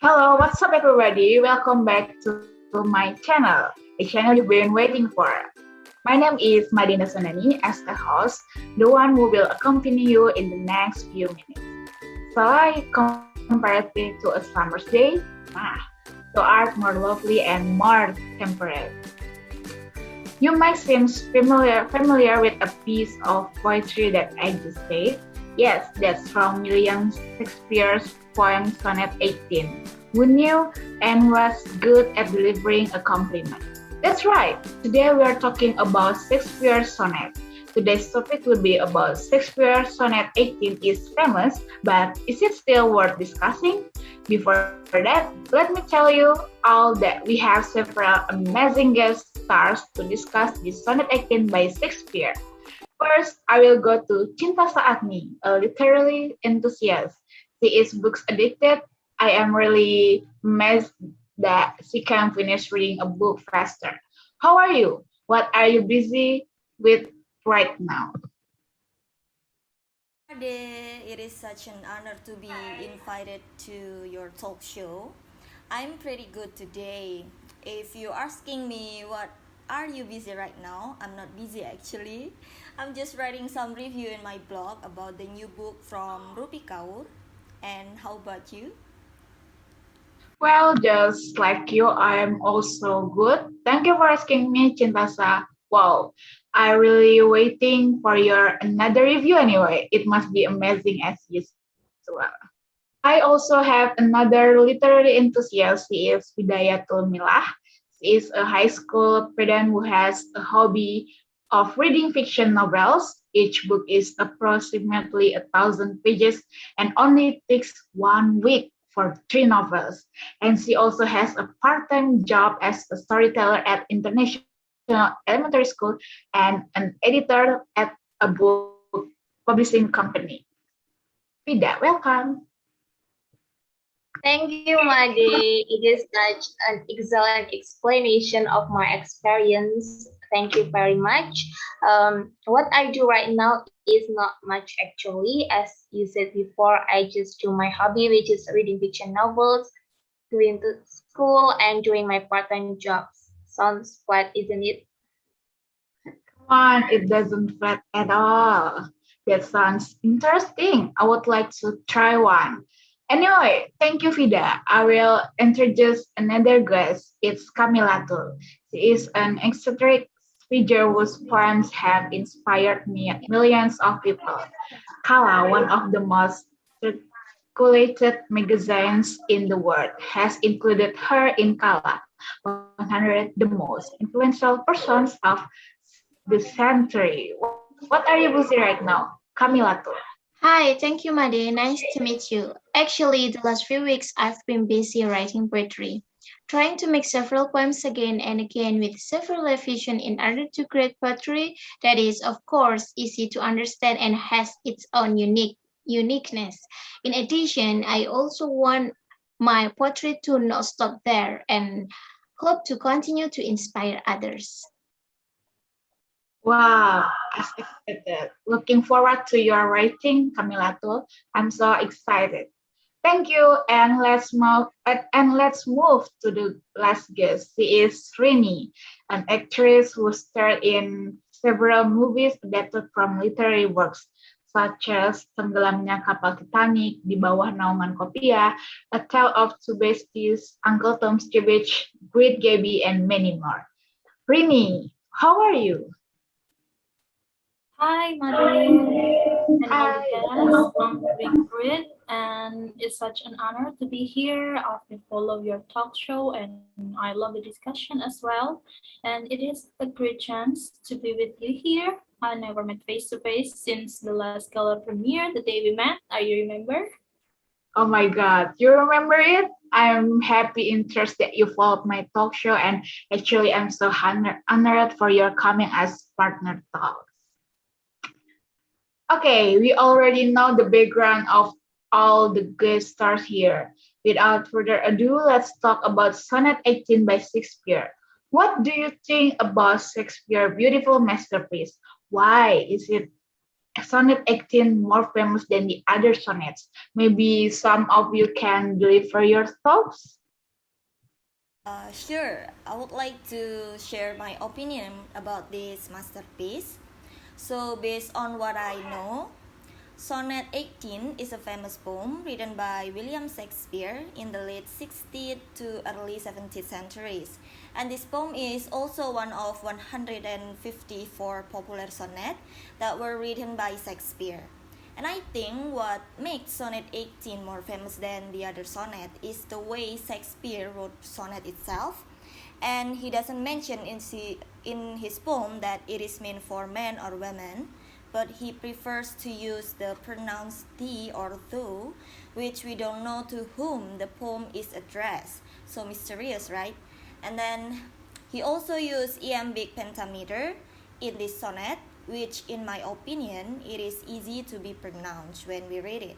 Hello, what's up, everybody? Welcome back to my channel, a channel you've been waiting for. My name is Madina Sonani as the host, the one who will accompany you in the next few minutes. Shall I compare it to a summer's day? Nah, to art more lovely and more temperate. You might seem familiar with a piece of poetry that I just said. Yes, that's from William Shakespeare's poem Sonnet 18. Who knew and was good at delivering a compliment? That's right. Today we are talking about Shakespeare's sonnet. Today's topic will be about Shakespeare's Sonnet 18 is famous, but is it still worth discussing? Before that, let me tell you all that we have several amazing guest stars to discuss this Sonnet 18 by Shakespeare. First, I will go to Cintassa Agni, a literary enthusiast. She is books addicted. I am really amazed that she can finish reading a book faster. How are you? What are you busy with right now? Ade, it is such an honor to be invited to your talk show. I'm pretty good today. If you're asking me what are you busy right now, I'm not busy actually. I'm just writing some review in my blog about the new book from Rupi Kaur. And how about you? Well, just like you, I am also good. Thank you for asking me, Cintasa. Wow, I really waiting for your another review anyway. It must be amazing as usual. I also have another literary enthusiast. He is Fidaiyatul Milah. She is a high school student who has a hobby of reading fiction novels. Each book is approximately 1,000 pages and only takes 1 week for 3 novels. And she also has a part-time job as a storyteller at International Elementary School and an editor at a book publishing company. Vida, welcome. Thank you, Madi. It is such an excellent explanation of my experience. Thank you very much. What I do right now is not much actually. As you said before, I just do my hobby, which is reading fiction novels, going to school, and doing my part-time jobs. Sounds flat, isn't it? Come on, it doesn't flat at all. That sounds interesting. I would like to try one. Anyway, thank you, Vida. I will introduce another guest. It's Kamilatul. She is an eccentric figure whose poems have inspired millions of people. Kala, one of the most circulated magazines in the world, has included her in Kala, 100 the most influential persons of the century. What are you busy right now? Kamilatul. Hi, thank you, Made. Nice to meet you. Actually, the last few weeks I've been busy writing poetry, trying to make several poems again and again with several revisions in order to create poetry that is, of course, easy to understand and has its own uniqueness. In addition, I also want my poetry to not stop there and hope to continue to inspire others. Wow, as expected. Looking forward to your writing, Kamilatul. I'm so excited. Thank you, and let's move to the last guest. She is Rini, an actress who starred in several movies adapted from literary works, such as Tenggelamnya Kapal Titanic, Di Bawah Naungan Kopiah, A Tale of Two Besties, Uncle Tom's Cabin, Great Gaby, and many more. Rini, how are you? Hi, Madeline, and all the Hi. guests. I'm doing great, and it's such an honor to be here. I've been follow your talk show, and I love the discussion as well. And it is a great chance to be with you here. I never met face to face since the last gala premiere, the day we met. Are you remember? Oh my God, you remember it? I'm happy interested that you followed my talk show, and actually, I'm so honored for your coming as partner talks. Okay, we already know the background of all the guest stars here. Without further ado, let's talk about Sonnet 18 by Shakespeare. What do you think about Shakespeare's beautiful masterpiece? Why is it Sonnet 18 more famous than the other sonnets? Maybe some of you can deliver your thoughts. Sure, I would like to share my opinion about this masterpiece. So, based on what I know, Sonnet 18 is a famous poem written by William Shakespeare in the late 16th to early 17th centuries. And this poem is also one of 154 popular sonnets that were written by Shakespeare. And I think what makes Sonnet 18 more famous than the other sonnet is the way Shakespeare wrote sonnet itself. And he doesn't mention in his poem that it is meant for men or women, but he prefers to use the pronouns thee or thou, which we don't know to whom the poem is addressed. So mysterious, right? And then he also used iambic pentameter in this sonnet, which in my opinion, it is easy to be pronounced when we read it.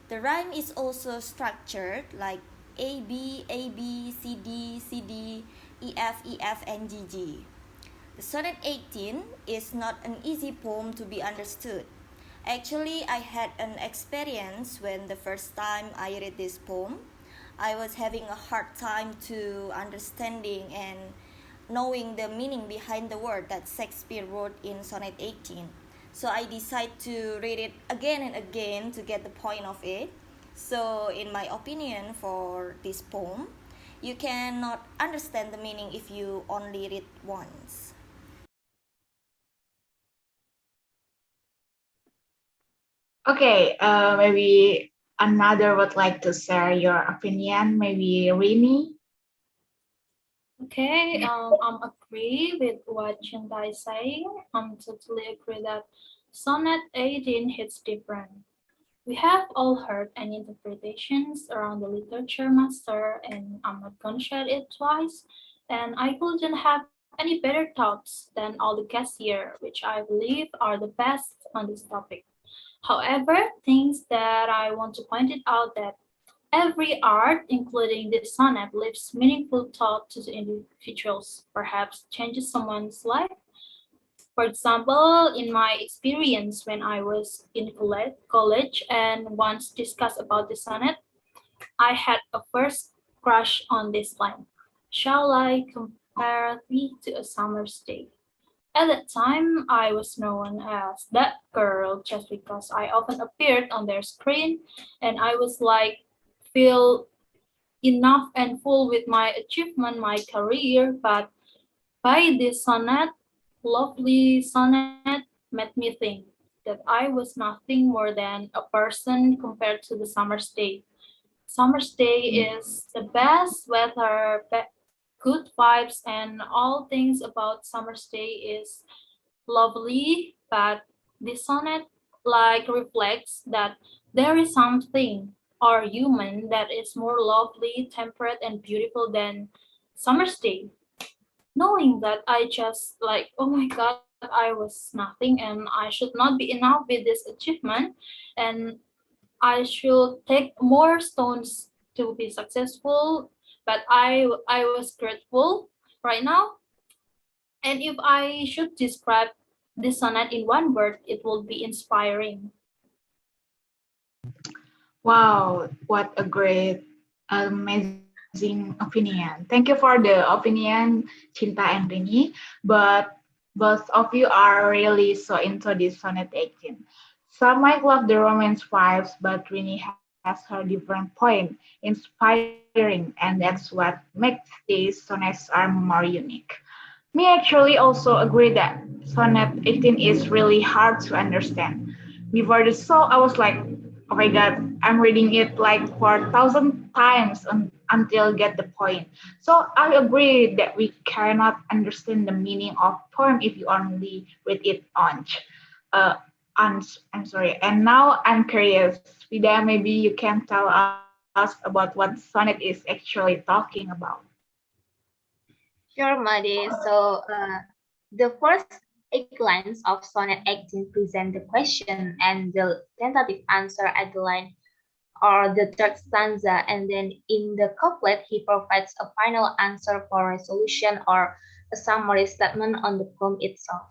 The rhyme is also structured like AB, AB, CD, CD, EF, EF, and GG. The Sonnet 18 is not an easy poem to be understood. Actually, I had an experience when the first time I read this poem. I was having a hard time to understanding and knowing the meaning behind the word that Shakespeare wrote in Sonnet 18. So I decided to read it again and again to get the point of it. So in my opinion for this poem, you cannot understand the meaning if you only read once. Okay, maybe another would like to share your opinion. Maybe Rini. Okay, I'm agree with what Chinta is saying. I'm totally agree that Sonnet 18 hits different. We have all heard any interpretations around the literature master, and I'm not gonna share it twice. And I couldn't have any better thoughts than all the guests here, which I believe are the best on this topic. However, things that I want to point it out that every art, including this sonnet, leaves meaningful thought to the individuals, perhaps changes someone's life. For example, in my experience when I was in college and once discussed about the sonnet, I had a first crush on this line. Shall I compare thee to a summer's day? At that time, I was known as that girl just because I often appeared on their screen and I was like, feel enough and full with my achievement, my career, but by this sonnet, lovely sonnet, made me think that I was nothing more than a person compared to the summer's day. Summer's day is the best weather, good vibes, and all things about summer's day is lovely, but this sonnet like reflects that there is something or human that is more lovely, temperate, and beautiful than summer's day. Knowing that I just like, oh my god, I was nothing and I should not be enough with this achievement, and I should take more stones to be successful. But I was grateful right now. And if I should describe this sonnet in one word, it will be inspiring. Wow, what a great, amazing opinion. Thank you for the opinion, Cinta and Rini. But both of you are really so into this Sonnet 18. Some might love the romance vibes, but Rini has her different point, inspiring, and that's what makes these sonnets are more unique. Me actually also agree that Sonnet 18 is really hard to understand. Before the show, I was like, oh my god, I'm reading it like for 1,000 times until get the point. So I agree that we cannot understand the meaning of poem if you only read it uh, I'm sorry. And now I'm curious, Vida, maybe you can tell us about what sonnet is actually talking about. Sure, Madi. The first 8 lines of Sonnet 18 present the question and the tentative answer at the line or the third stanza, and then in the couplet, he provides a final answer for resolution or a summary statement on the poem itself.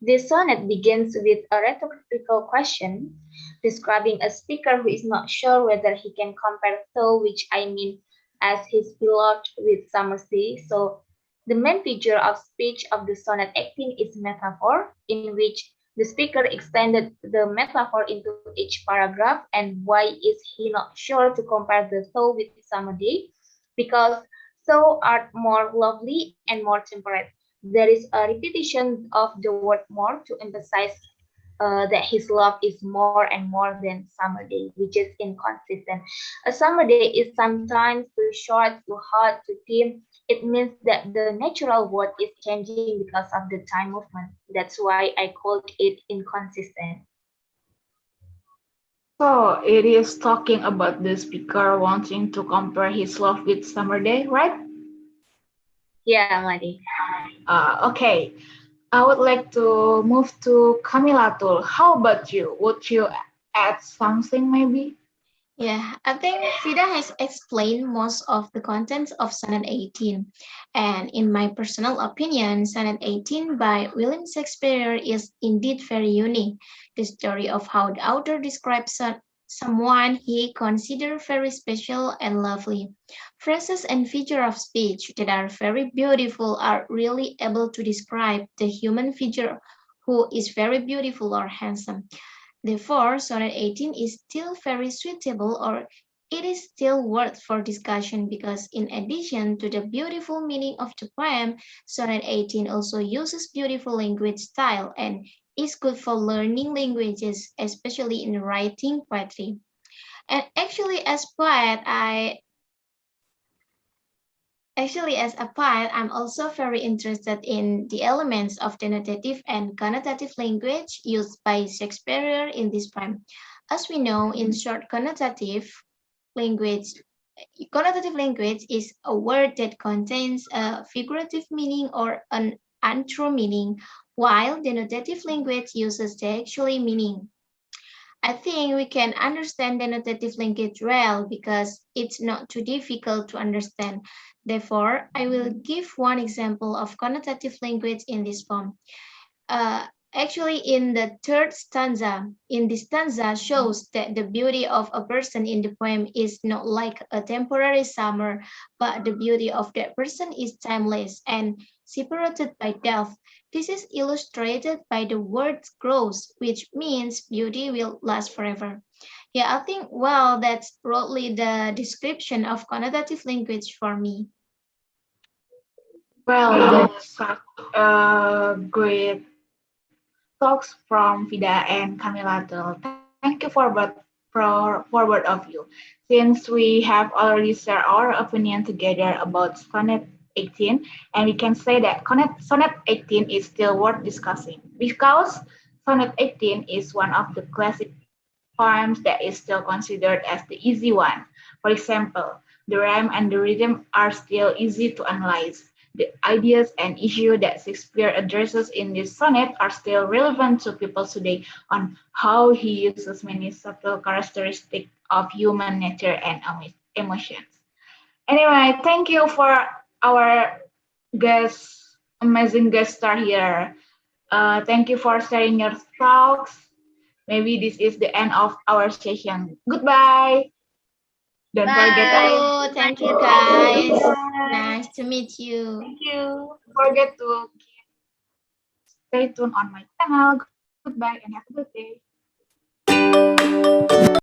This sonnet begins with a rhetorical question describing a speaker who is not sure whether he can compare Thou, which I mean as his beloved, with summer sea. So the main feature of speech of the sonnet 18 is metaphor, in which the speaker extended the metaphor into each paragraph. And why is he not sure to compare the Thou with summer day? Because Thou art more lovely and more temperate. There is a repetition of the word more to emphasize that his love is more and more than summer day, which is inconsistent. A summer day is sometimes too short, too hot, too dim. It means that the natural word is changing because of the time movement. That's why I called it inconsistent. So it is talking about the speaker wanting to compare his love with summer day, right? Yeah, Madi. Okay. I would like to move to Kamilatul. How about you? Would you add something maybe? Yeah, I think Frida has explained most of the contents of Sonnet 18. And in my personal opinion, Sonnet 18 by William Shakespeare is indeed very unique. The story of how the author describes someone he considers very special and lovely. Phrases and figures of speech that are very beautiful are really able to describe the human figure who is very beautiful or handsome. Therefore, Sonnet 18 is still very suitable or it is still worth for discussion because in addition to the beautiful meaning of the poem, Sonnet 18 also uses beautiful language style and is good for learning languages, especially in writing poetry. And Actually, as a poet, I'm also very interested in the elements of denotative and connotative language used by Shakespeare in this poem. As we know, in short language, connotative language is a word that contains a figurative meaning or an untrue meaning, while denotative language uses the actual meaning. I think we can understand denotative language well because it's not too difficult to understand. Therefore, I will give one example of connotative language in this poem. Uh, Actually, in the third stanza, in this stanza shows that the beauty of a person in the poem is not like a temporary summer, but the beauty of that person is timeless and separated by death. This is illustrated by the word grows, which means beauty will last forever. Yeah, I think, well, that's broadly the description of connotative language for me. Well, that's such a great talks from Vida and Kamilatul. Thank you for both of you. Since we have already shared our opinion together about Sonnet 18, and we can say that Sonnet 18 is still worth discussing because Sonnet 18 is one of the classic poems that is still considered as the easy one. For example, the rhyme and the rhythm are still easy to analyze. The ideas and issues that Shakespeare addresses in this sonnet are still relevant to people today on how he uses many subtle characteristics of human nature and emotions. Anyway, thank you for our guest, amazing guest star here. Thank you for sharing your thoughts. Maybe this is the end of our session. Goodbye. Don't forget Bye. Thank you guys. Bye. Nice to meet you. Thank you. Forget to stay tuned on my channel. Goodbye and have a good day.